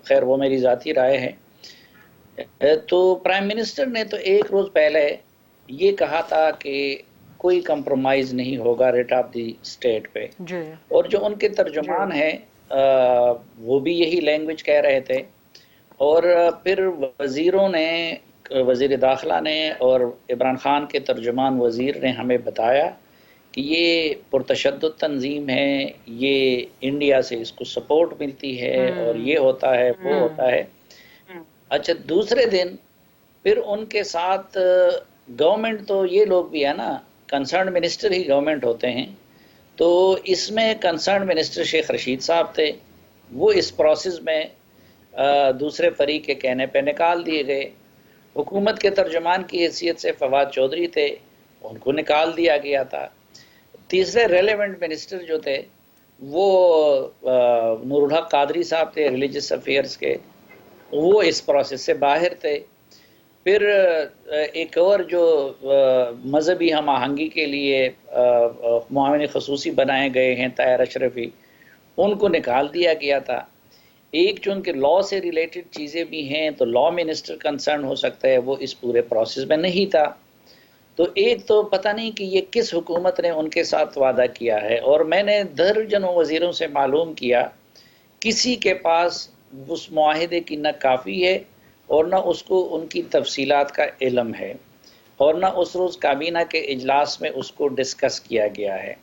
खैर वो मेरी ज़ाती राय है, तो प्राइम मिनिस्टर ने तो एक रोज़ पहले ये कहा था कि कोई कंप्रोमाइज़ नहीं होगा रेट ऑफ दी स्टेट पे, और जो उनके तर्जुमान हैं वो भी यही लैंग्वेज कह रहे थे। और फिर वज़ीरों ने, वज़ीर दाखिला ने और इमरान खान के तर्जुमान वज़ीर ने हमें बताया कि ये पुरतशद्दुद तंजीम है, ये इंडिया से इसको सपोर्ट मिलती है और ये होता है वो होता है। अच्छा, दूसरे दिन फिर उनके साथ गवर्नमेंट, तो ये लोग भी है ना, कंसर्न मिनिस्टर ही गवर्नमेंट होते हैं, तो इसमें कंसर्न मिनिस्टर शेख रशीद साहब थे, वो इस प्रोसेस में दूसरे फरीक के कहने पे निकाल दिए गए। हुकूमत के तर्जुमान की हैसियत से फवाद चौधरी थे, उनको निकाल दिया गया था। तीसरे रेलेवेंट मिनिस्टर जो थे वो नूरुल हक कादरी साहब थे, रिलीजियस अफेयर्स के, वो इस प्रोसेस से बाहर थे। फिर एक और जो मजहबी हम आहंगी के लिए मुआविन खसूसी बनाए गए हैं ताहिर अशरफी, उनको निकाल दिया गया था। एक चूँकि लॉ से रिलेटेड चीज़ें भी हैं तो लॉ मिनिस्टर कंसर्न हो सकता है, वो इस पूरे प्रोसेस में नहीं था। तो एक तो पता नहीं कि ये किस हुकूमत ने उनके साथ वादा किया है, और मैंने दर्जनों वज़ीरों से मालूम किया, किसी के पास उस मुआहिदे की न काफ़ी है और न उसको उनकी तफसीलात का इल्म है, और न उस रोज़ काबीना के इजलास में उसको डिस्कस किया गया है।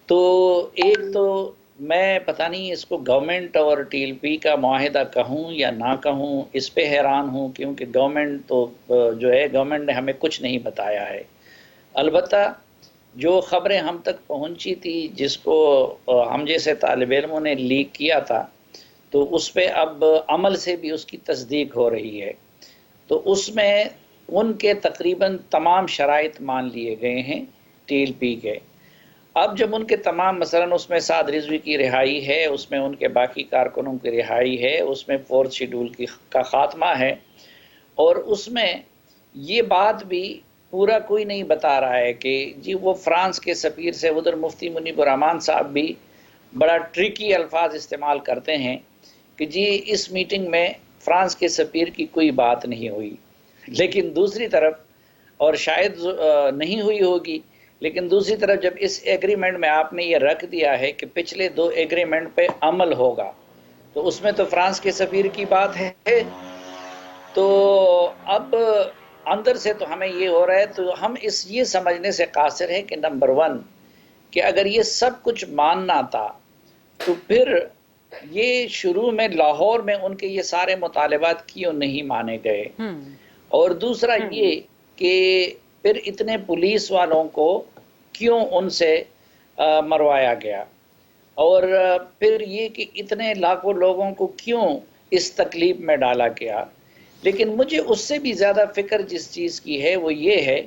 तो एक तो मैं पता नहीं इसको गवर्नमेंट और TLP का मुआहिदा कहूँ या ना कहूँ, इस पे हैरान हूँ, क्योंकि गवर्नमेंट तो जो है, गवर्नमेंट ने हमें कुछ नहीं बताया है। अलबत्ता जो ख़बरें हम तक पहुँची थी, जिसको हम जैसे तालिब इल्मों ने लीक किया था, तो उस पर अब अमल से भी उसकी तस्दीक हो रही है। तो उसमें उनके तकरीबन तमाम शराइत मान लिए गए हैं TLP के। अब जब उनके तमाम, मसलन उसमें साद रिजवी की रिहाई है, उसमें उनके बाकी कारकुनों की रिहाई है, उसमें 4th शेड्यूल का ख़ात्मा है, और उसमें ये बात भी पूरा कोई नहीं बता रहा है कि जी वो फ्रांस के सफ़ीर से, उधर मुफ्ती मुनीबुर रहमान साहब भी बड़ा ट्रिकी अल्फाज इस्तेमाल करते हैं कि जी इस मीटिंग में फ्रांस के सफ़ीर की कोई बात नहीं हुई, लेकिन दूसरी तरफ, और शायद नहीं हुई होगी, लेकिन दूसरी तरफ जब इस एग्रीमेंट में आपने ये रख दिया है कि पिछले 2 एग्रीमेंट पे अमल होगा, तो उसमें तो फ्रांस के सफ़ीर की बात है। तो अब अंदर से तो हमें ये हो रहा है, तो हम ये समझने से कासिर है कि नंबर 1 कि अगर ये सब कुछ मानना था तो फिर ये शुरू में लाहौर में उनके ये सारे मुतालबात क्यों नहीं माने गए, और दूसरा ये कि फिर इतने पुलिस वालों को क्यों उनसे मरवाया गया, और फिर ये कि इतने लाखों लोगों को क्यों इस तकलीफ में डाला गया। लेकिन मुझे उससे भी ज़्यादा फ़िक्र जिस चीज़ की है वो ये है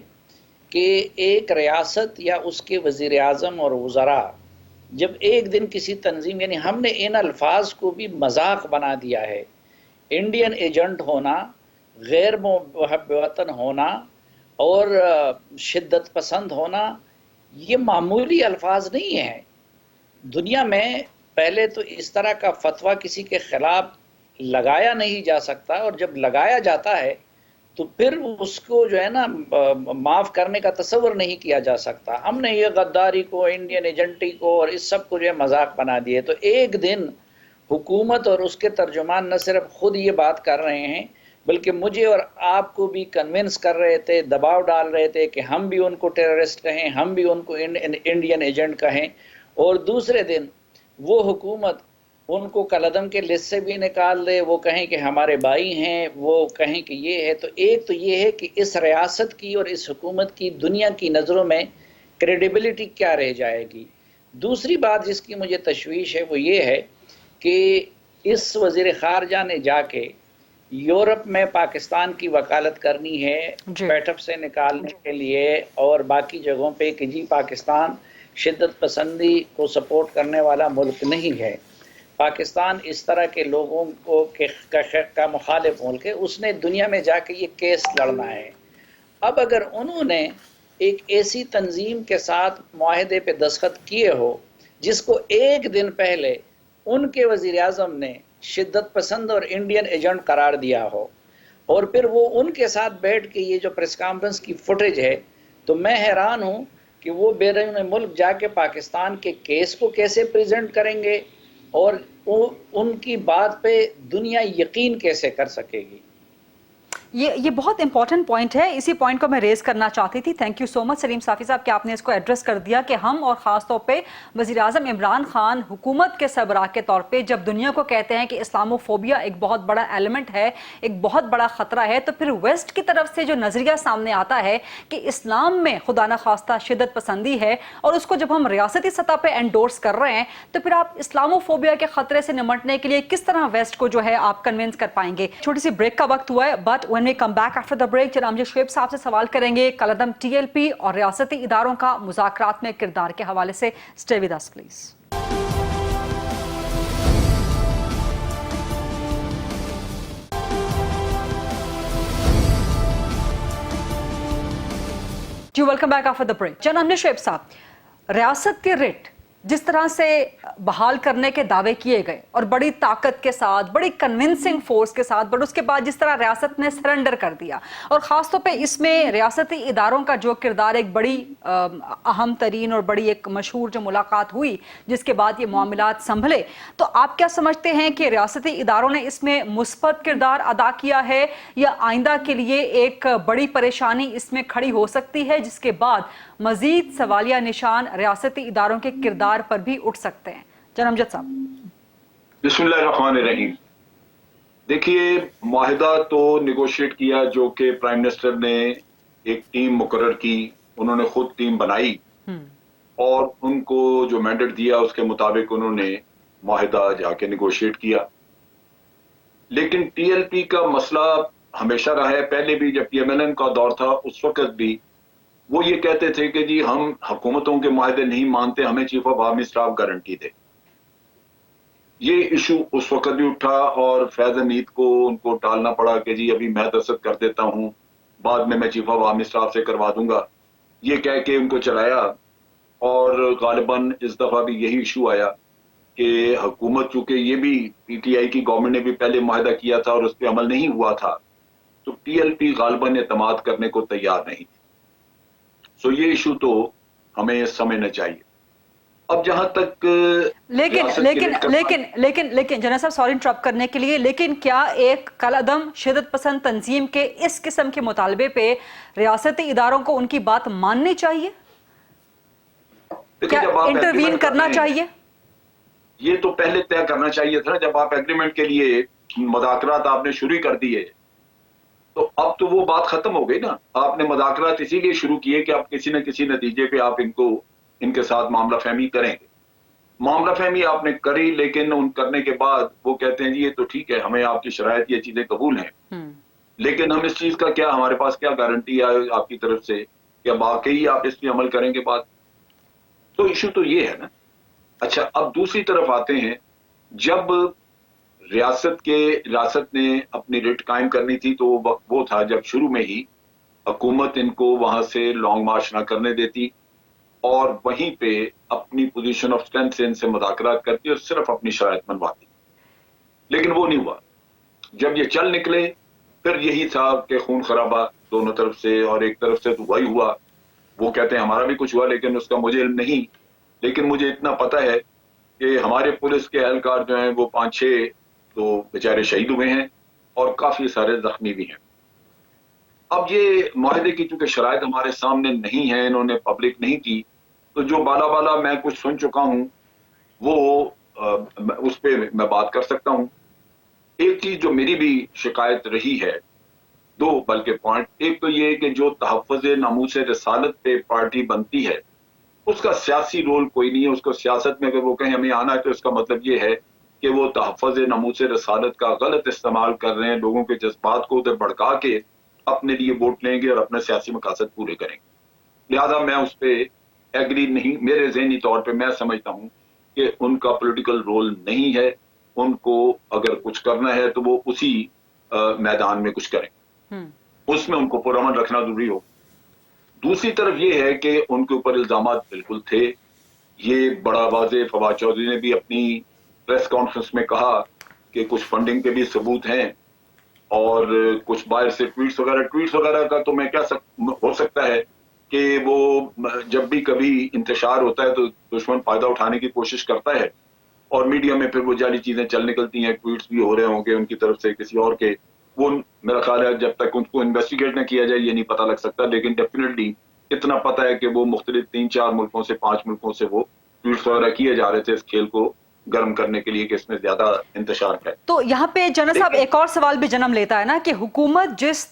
कि एक रियासत या उसके वज़ीर आज़म और वज़रा जब एक दिन किसी तंजीम, यानी हमने इन अल्फाज को भी मजाक बना दिया है, इंडियन एजेंट होना, गैर मुहब्ब वतन होना और शिद्दत पसंद होना, ये मामूली अल्फाज नहीं हैं। दुनिया में पहले तो इस तरह का फतवा किसी के ख़िलाफ़ लगाया नहीं जा सकता, और जब लगाया जाता है तो फिर उसको जो है ना माफ़ करने का तसव्वुर नहीं किया जा सकता। हमने ये गद्दारी को, इंडियन एजेंटी को और इस सब को जो है मजाक बना दिए। तो एक दिन हुकूमत और उसके तर्जुमान न सिर्फ खुद ये बात कर रहे हैं, बल्कि मुझे और आपको भी कन्विंस कर रहे थे, दबाव डाल रहे थे कि हम भी उनको टेररिस्ट कहें, हम भी उनको इंडियन एजेंट कहें। और दूसरे दिन वो हुकूमत ان کو کالعدم کے لسٹ سے بھی نکال دے، وہ کہیں کہ ہمارے بھائی ہیں، وہ کہیں کہ یہ ہے، تو ایک تو یہ ہے کہ اس ریاست کی اور اس حکومت کی دنیا کی نظروں میں کریڈیبلٹی کیا رہ جائے گی۔ دوسری بات جس کی مجھے تشویش ہے وہ یہ ہے کہ اس وزیر خارجہ نے جا کے یورپ میں پاکستان کی وکالت کرنی ہے بیٹھک سے نکالنے کے لیے اور باقی جگہوں پہ کہ جی پاکستان شدت پسندی کو سپورٹ کرنے والا ملک نہیں ہے، پاکستان اس طرح کے لوگوں کو کا مخالف ملک ہے، اس نے دنیا میں جا کے یہ کیس لڑنا ہے۔ اب اگر انہوں نے ایک ایسی تنظیم کے ساتھ معاہدے پہ دستخط کیے ہو جس کو ایک دن پہلے ان کے وزیر اعظم نے شدت پسند اور انڈین ایجنٹ قرار دیا ہو، اور پھر وہ ان کے ساتھ بیٹھ کے یہ جو پریس کانفرنس کی فوٹیج ہے، تو میں حیران ہوں کہ وہ بیرون ملک جا کے پاکستان کے کیس کو کیسے پریزنٹ کریں گے اور ان کی بات پہ دنیا یقین کیسے کر سکے گی۔ یہ بہت امپورٹنٹ پوائنٹ ہے، اسی پوائنٹ کو میں ریز کرنا چاہتی تھی۔ تھینک یو سو مچ سلیم صافی صاحب کہ آپ نے اس کو ایڈریس کر دیا کہ ہم اور خاص طور پہ وزیر اعظم عمران خان حکومت کے سربراہ کے طور پہ جب دنیا کو کہتے ہیں کہ اسلامو فوبیا ایک بہت بڑا ایلیمنٹ ہے، ایک بہت بڑا خطرہ ہے، تو پھر ویسٹ کی طرف سے جو نظریہ سامنے آتا ہے کہ اسلام میں خدا نخواستہ شدت پسندی ہے اور اس کو جب ہم ریاستی سطح پہ انڈورس کر رہے ہیں، تو پھر آپ اسلامو فوبیا کے خطرے سے نمٹنے کے لیے کس طرح ویسٹ کو جو ہے آپ کنونس کر پائیں گے؟ چھوٹی سی بریک کا وقت ہوا ہے، but when we come back after the break جناب امجد شعیب صاحب سے سوال کریں گے کالعدم ٹی ایل پی اور ریاستی اداروں کا مذاکرات میں کردار کے حوالے سے۔ Stay with us please۔ جی welcome back after the break. جناب امجد شعیب صاحب، ریاست کے ریٹ جس طرح سے بحال کرنے کے دعوے کیے گئے اور بڑی طاقت کے ساتھ، بڑی کنونسنگ فورس کے ساتھ، بٹ اس کے بعد جس طرح ریاست نے سرنڈر کر دیا، اور خاص طور پہ اس میں ریاستی اداروں کا جو کردار، ایک بڑی اہم ترین اور بڑی ایک مشہور جو ملاقات ہوئی جس کے بعد یہ معاملات سنبھلے، تو آپ کیا سمجھتے ہیں کہ ریاستی اداروں نے اس میں مثبت کردار ادا کیا ہے یا آئندہ کے لیے ایک بڑی پریشانی اس میں کھڑی ہو سکتی ہے جس کے بعد مزید سوالیہ نشان ریاستی اداروں کے کردار پر بھی اٹھ سکتے ہیں؟ جناب امجد صاحب۔ بسم اللہ الرحمن الرحیم۔ دیکھیے، معاہدہ تو نیگوشیٹ کیا جو کہ پرائم منسٹر نے ایک ٹیم مقرر کی، انہوں نے خود ٹیم بنائی اور ان کو جو مینڈیٹ دیا اس کے مطابق انہوں نے معاہدہ جا کے نیگوشیٹ کیا۔ لیکن ٹی ایل پی کا مسئلہ ہمیشہ رہا ہے، پہلے بھی جب پی ایم ایل این کا دور تھا اس وقت بھی وہ یہ کہتے تھے کہ جی ہم حکومتوں کے معاہدے نہیں مانتے، ہمیں chief of army staff guarantee دے۔ یہ ایشو اس وقت بھی اٹھا اور فیض حمید کو ان کو ٹالنا پڑا کہ جی ابھی میں دستخط کر دیتا ہوں، بعد میں چیف آف آرمی اسٹاف سے کروا دوں گا، یہ کہہ کے ان کو چلایا۔ اور غالباً اس دفعہ بھی یہی ایشو آیا کہ حکومت، چونکہ یہ بھی پی ٹی آئی کی گورنمنٹ نے بھی پہلے معاہدہ کیا تھا اور اس پہ عمل نہیں ہوا تھا، تو ٹی ایل پی غالباً اعتماد کرنے کو تیار نہیں تھی۔ سو یہ ایشو تو ہمیں سمجھنا چاہیے۔ اب جہاں تک لیکن جناب صاحب، سوری انٹرپٹ کرنے کے لیے، لیکن کیا ایک کالعدم شدت پسند تنظیم کے اس قسم کے مطالبے پہ ریاستی اداروں کو ان کی بات ماننی چاہیے؟ کیا انٹروین کرنا چاہیے؟ یہ تو پہلے طے کرنا چاہیے تھا جب آپ ایگریمنٹ کے لیے مذاکرات آپ نے شروع کر دیے، تو اب تو وہ بات ختم ہو گئی نا۔ آپ نے مذاکرات اسی لیے شروع کیے کہ آپ کسی نہ کسی نتیجے پہ آپ ان کے ساتھ معاملہ فہمی کریں گے۔ معاملہ فہمی آپ نے کری، لیکن ان کرنے کے بعد وہ کہتے ہیں جی یہ تو ٹھیک ہے، ہمیں آپ کی شرائط یہ چیزیں قبول ہیں، لیکن ہم اس چیز کا کیا، ہمارے پاس کیا گارنٹی ہے آپ کی طرف سے کہ واقعی آپ اس پہ عمل کریں گے بعد؟ تو ایشو تو یہ ہے نا۔ اچھا، اب دوسری طرف آتے ہیں، جب ریاست نے اپنی ریٹ قائم کرنی تھی تو وہ وقت وہ تھا جب شروع میں ہی حکومت ان کو وہاں سے لانگ مارچ نہ کرنے دیتی اور وہیں پہ اپنی پوزیشن آف اسٹرینتھ سے ان سے مذاکرات کرتی اور صرف اپنی شرائط منواتی، لیکن وہ نہیں ہوا۔ جب یہ چل نکلے پھر یہی تھا کہ خون خرابہ دونوں طرف سے، اور ایک طرف سے تو وہی ہوا، وہ کہتے ہیں ہمارا بھی کچھ ہوا لیکن اس کا مجھے علم نہیں، لیکن مجھے اتنا پتا ہے کہ ہمارے پولیس کے اہلکار جو ہیں وہ 5-6 تو بیچارے شہید ہوئے ہیں اور کافی سارے زخمی بھی ہیں۔ اب یہ معاہدے کی چونکہ شرائط ہمارے سامنے نہیں ہیں، انہوں نے پبلک نہیں کی، تو جو بالا میں کچھ سن چکا ہوں وہ उस पे मैं बात कर सकता हूं। एक चीज जो मेरी भी शिकायत रही है, दो बल्कि पॉइंट, एक तो ये कि जो तहफ़्फ़ुज़ नामूस रिसालत पे पार्टी बनती है उसका सियासी रोल कोई नहीं है। उसको सियासत में अगर वो कहें हमें आना है तो इसका मतलब ये है कि वो तहफ़्फ़ुज़ नामूस रिसालत का गलत इस्तेमाल कर रहे हैं, लोगों के जज्बात को उधर भड़का के अपने लिए वोट लेंगे और अपने सियासी मकासद पूरे करेंगे। लिहाजा मैं उस पर एग्री नहीं, मेरे ज़हनी तौर पे मैं समझता हूँ कि उनका पॉलिटिकल रोल नहीं है। उनको अगर कुछ करना है तो वो उसी मैदान में कुछ करें, उसमें उनको पुरअमन रखना जरूरी हो। दूसरी तरफ ये है कि उनके ऊपर इल्जामात बिल्कुल थे। ये बड़ा वाज़े फवाद चौधरी ने भी अपनी प्रेस कॉन्फ्रेंस में कहा कि कुछ फंडिंग के भी सबूत हैं और कुछ बाहर से ट्वीट्स वगैरह का तो मैं क्या हो सकता है कि वो जब भी कभी इंतशार होता है तो दुश्मन फायदा उठाने की कोशिश करता है और मीडिया में फिर वो जाली चीजें चल निकलती हैं, ट्वीट्स भी हो रहे होंगे उनकी तरफ से किसी और के। वो मेरा ख्याल है जब तक उनको इन्वेस्टिगेट न किया जाए ये नहीं पता लग सकता, लेकिन डेफिनेटली इतना पता है कि वो मुख्तलिफ 3-4 मुल्कों से 5 मुल्कों से वो ट्वीट्स वगैरह किए जा रहे थे इस खेल को गर्म करने के लिए कि इसमें ज्यादा इंतशार है। तो यहाँ पे जनरल साहब एक और सवाल भी जन्म लेता है ना कि हुकूमत जिस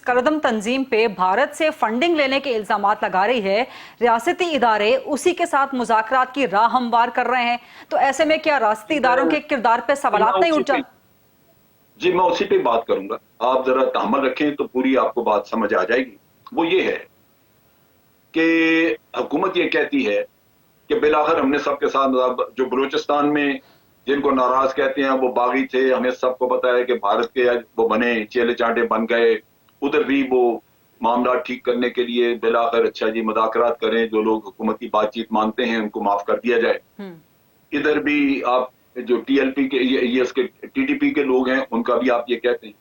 करदम तंजीम पे भारत से फंडिंग लेने के इल्जामात लगा रही है, रियासती इदारे उसी के साथ मुज़ाकरात की राह हमवार कर रहे हैं, तो ऐसे में क्या रियासती इदारों के किरदार पे सवालात नहीं उठ जाते? जी मैं उसी पे बात करूंगा, आप जरा तहम्मुल रखें तो पूरी आपको बात समझ आ जाएगी। वो ये है कि हुकूमत ये कहती है कि बिलाखिर हमने सबके साथ, जो बलूचिस्तान में जिनको नाराज कहते हैं वो बागी थे, हमें सबको पता है कि भारत के वो बने चेले चांटे बन गए, उधर भी वो मामला ठीक करने के लिए बिलाखिर अच्छा जी मुज़ाकरात करें, जो लोग हुकूमत की बातचीत मानते हैं उनको माफ कर दिया जाए। इधर भी आप जो टीएलपी के ये टीडीपी के लोग हैं उनका भी आप ये कहते हैं।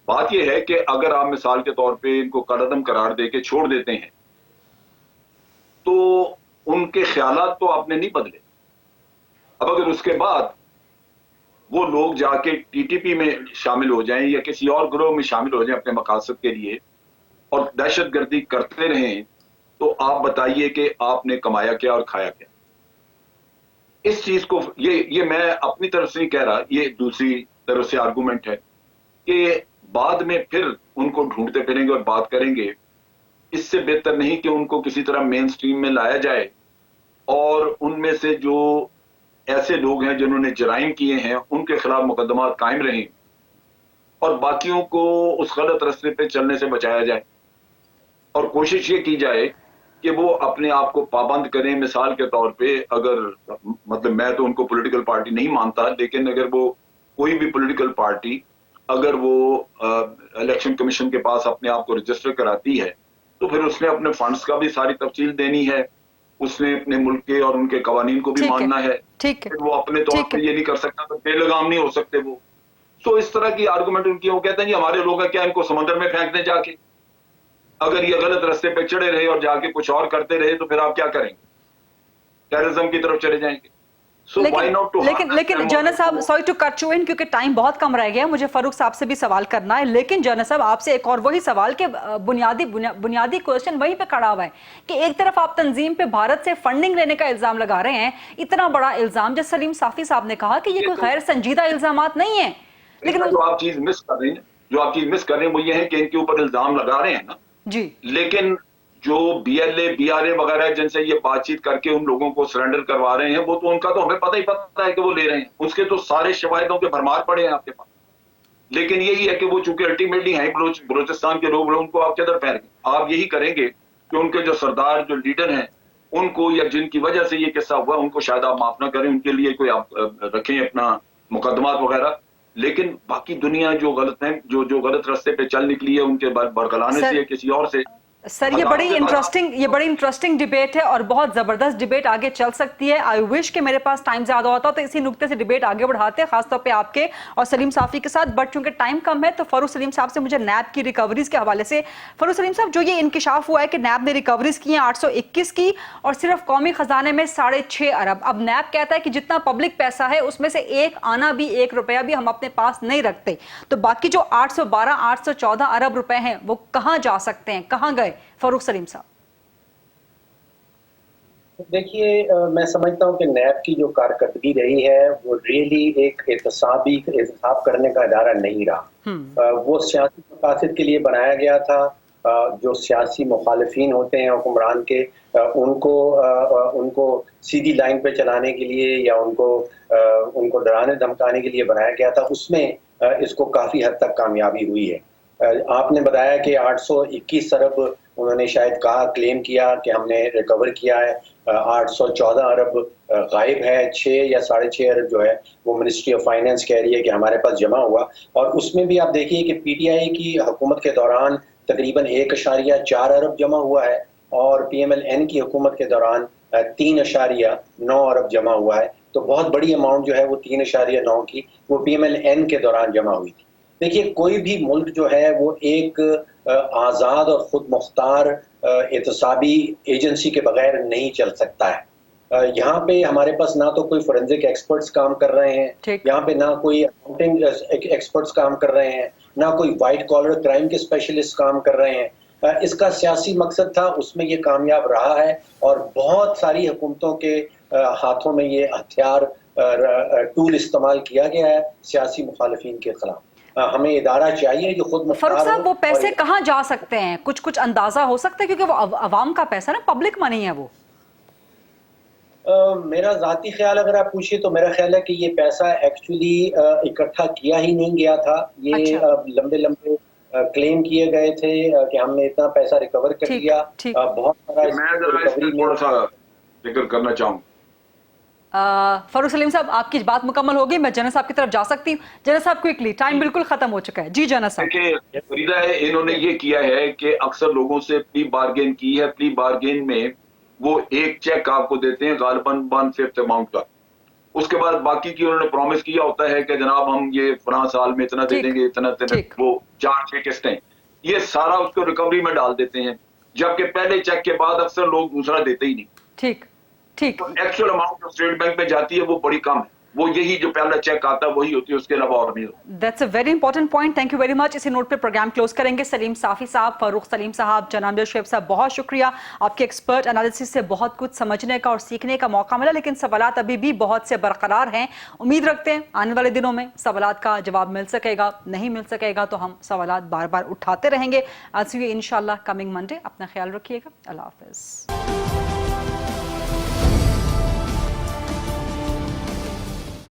बात ये है कि अगर आप मिसाल के तौर पे इनको कदम करार दे के छोड़ देते हैं तो उनके ख्यालात तो आपने नहीं बदले। अब अगर उसके बाद वो लोग जाके टीटीपी में शामिल हो जाएं या किसी और ग्रोह में शामिल हो जाएं अपने मकासद के लिए और दहशतगर्दी करते रहें, तो आप बताइए कि आपने कमाया क्या और खाया क्या? इस चीज को ये मैं अपनी तरफ से नहीं कह रहा, ये दूसरी तरफ से आर्गुमेंट है कि बाद में फिर उनको ढूंढते फिरेंगे और बात करेंगे। इससे बेहतर नहीं कि उनको किसी तरह मेन स्ट्रीम में लाया जाए और उनमें से जो ऐसे लोग हैं जिन्होंने जराइम किए हैं उनके खिलाफ मुकदमा कायम रहें और बाकियों को उस गलत रास्ते पे चलने से बचाया जाए और कोशिश ये की जाए कि वो अपने आप को पाबंद करें। मिसाल के तौर पे अगर मतलब मैं तो उनको पॉलिटिकल पार्टी नहीं मानता, लेकिन अगर वो कोई भी पॉलिटिकल पार्टी अगर वो इलेक्शन कमीशन के पास अपने आप को रजिस्टर कराती है तो फिर उसने अपने फंड्स का भी सारी तफसील देनी है, उसने अपने मुल्क के और उनके कवानीन को भी मानना है। ठीक है, वो अपने तौर पे ये नहीं कर सकता तो बेलगाम नहीं हो सकते वो। तो इस तरह की आर्गुमेंट उनकी, वो कहते हैं जी हमारे लोग क्या इनको समंदर में फेंक दें जाके, अगर ये गलत रास्ते पे चढ़े रहे और जाके कुछ और करते रहे तो फिर आप क्या करेंगे? टेररिज्म की तरफ चले जाएंगे। लेकिन जनरल साहब, sorry to cut you in क्योंकि टाइम बहुत कम रह गया, मुझे फारूक साहब से भी सवाल करना है, लेकिन जनरल साहब आपसे एक और वही सवाल के बुनियादी क्वेश्चन वहीं पे खड़ा हुआ है कि एक तरफ आप तंजीम पे भारत से फंडिंग लेने का इल्जाम लगा रहे हैं, इतना बड़ा इल्जाम, जैसे सलीम साफी साहब ने कहा कि ये कोई गैर संजीदा इल्जामात नहीं है, लेकिन जो आप चीज मिस कर रहे हैं वो ये है कि इनके ऊपर इल्जाम लगा रहे हैं ना जी, लेकिन जो बीएलए बीआरए वगैरह जिनसे ये बातचीत करके उन लोगों को सरेंडर करवा रहे हैं, वो तो उनका तो हमें पता ही पता है कि वो ले रहे हैं, उसके तो सारे शवाहिदों के भरमार पड़े हैं आपके पास। लेकिन यही है कि वो चूंकि अल्टीमेटली हैं बलोचिस्तान के लोग, उनको आप किधर फेंकेंगे? आप यही करेंगे कि उनके जो सरदार जो लीडर हैं उनको, या जिनकी वजह से ये किस्सा हुआ, उनको शायद आप माफ ना करें, उनके लिए कोई आप रखें अपना मुकदमात वगैरह, लेकिन बाकी दुनिया जो गलत है, जो गलत रास्ते पे चल निकली है उनके बरगलाने से या किसी और से। सर ये बड़ी इंटरेस्टिंग डिबेट है और बहुत जबरदस्त डिबेट आगे चल सकती है। आई विश कि मेरे पास टाइम ज्यादा होता तो इसी नुक्ते से डिबेट आगे बढ़ाते, खासतौर पे आपके और सलीम साफी के साथ, बट चूंकि टाइम कम है तो फरूक सलीम साहब से मुझे नैब की रिकवरीज के हवाले से, फरूक सलीम साहब जो ये इंकिशाफ हुआ है कि नैब ने रिकवरीज की हैं 821 की और सिर्फ कौमी खजाने में 6.5 अरब। अब नैब कहता है कि जितना पब्लिक पैसा है उसमें से एक आना भी, 1 रुपया भी हम अपने पास नहीं रखते, तो बाकी जो 812-814 अरब रुपए हैं वो कहाँ जा सकते हैं, कहाँ गए फरूक सलीम साहब? دیکھیے میں سمجھتا ہوں کہ نیب کی جو کارکردگی رہی ہے وہ ریئلی ایک احتساب کرنے کا ادارہ نہیں رہا. وہ سیاسی مقاصد کے لیے بنایا گیا تھا. جو سیاسی مخالفین ہوتے ہیں حکمران کے ان کو سیدھی لائن پہ چلانے کے لیے یا ان کو ڈرانے دھمکانے کے لیے بنایا گیا تھا. اس میں اس کو کافی حد تک کامیابی ہوئی ہے. آپ نے بتایا کہ 821 ارب انہوں نے شاید کلیم کیا کہ ہم نے ریکور کیا ہے. 814 ارب غائب ہے. 6 یا 6.5 ارب جو ہے وہ منسٹری آف فائنینس کہہ رہی ہے کہ ہمارے پاس جمع ہوا. اور اس میں بھی آپ دیکھیے کہ پی ٹی آئی کی حکومت کے دوران تقریباً 1.4 ارب جمع ہوا ہے اور پی ایم ایل این کی حکومت کے دوران 3.9 ارب جمع ہوا ہے. تو بہت بڑی اماؤنٹ جو ہے وہ 3.9 کی وہ پی ایم ایل این کے دوران جمع ہوئی تھی. دیکھیے کوئی بھی ملک جو ہے وہ ایک آزاد اور خود مختار احتسابی ایجنسی کے بغیر نہیں چل سکتا ہے. یہاں پہ ہمارے پاس نہ تو کوئی فورینزک ایکسپرٹس کام کر رہے ہیں, یہاں پہ نہ کوئی اکاؤنٹنگ ایکسپرٹس کام کر رہے ہیں, نہ کوئی وائٹ کالر کرائم کے اسپیشلسٹ کام کر رہے ہیں. اس کا سیاسی مقصد تھا, اس میں یہ کامیاب رہا ہے اور بہت ساری حکومتوں کے ہاتھوں میں یہ ہتھیار ٹول استعمال کیا گیا ہے سیاسی مخالفین کے خلاف. ہمیں ادارہ چاہیے جو خود مختار فاروق صاحب وہ پیسے کہاں جا سکتے ہیں, کچھ اندازہ ہو سکتا ہے کیونکہ وہ عوام کا پیسہ نا, پبلک منی ہے وہ. میرا ذاتی خیال اگر آپ پوچھیں تو میرا خیال ہے کہ یہ پیسہ ایکچولی اکٹھا کیا ہی نہیں گیا تھا. یہ لمبے کلیم کیے گئے تھے کہ ہم نے اتنا پیسہ ریکور کر لیا. بہت سارا ذکر کرنا چاہوں. فاروق سلیم صاحب آپ کی بات مکمل ہوگی, میں جنرل صاحب کی طرف جا سکتی ہوں. جنرل صاحب کوئکلی, ٹائم بالکل ختم ہو چکا ہے. جی جنرل صاحب. دیکھیں فریدہ ہے, انہوں نے یہ کیا ہے کہ اکثر لوگوں سے پلی بارگین کی ہے. پلی بارگین میں وہ ایک چیک آپ کو دیتے ہیں غالباً 1/5 اماؤنٹ کا. اس کے بعد باقی کی انہوں نے پرومس کیا ہوتا ہے کہ جناب ہم یہ فلاں سال میں اتنا دے دیں گے, اتنا وہ 4-6 قسطیں, یہ سارا اس کو ریکوری میں ڈال دیتے ہیں, جبکہ پہلے چیک کے بعد اکثر لوگ دوسرا دیتے ہی نہیں. ٹھیک. ایکچوئل اماؤنٹ جو اسٹیٹ بینک میں جاتی ہے وہ بڑی کم ہے. وہ یہی جو پہلا چیک آتا ہے وہی ہوتی ہے, اس کے علاوہ اور نہیں ہوتی. That's a very important point. Thank you very much. اسی نوٹ پہ پروگرام کلوز کریں گے. سلیم صافی صاحب, فاروق سلیم صاحب, جناب شعیب صاحب, بہت شکریہ. آپ کے ایکسپرٹ انالیسس سے بہت کچھ سمجھنے کا اور سیکھنے کا موقع ملا, لیکن سوالات ابھی بھی بہت سے برقرار ہیں. امید رکھتے ہیں آنے والے دنوں میں سوالات کا جواب مل سکے گا. نہیں مل سکے گا تو ہم سوالات بار بار اٹھاتے رہیں گے. آج سے انشاءاللہ کمنگ منڈے. اپنا خیال رکھیے گا. اللہ حافظ.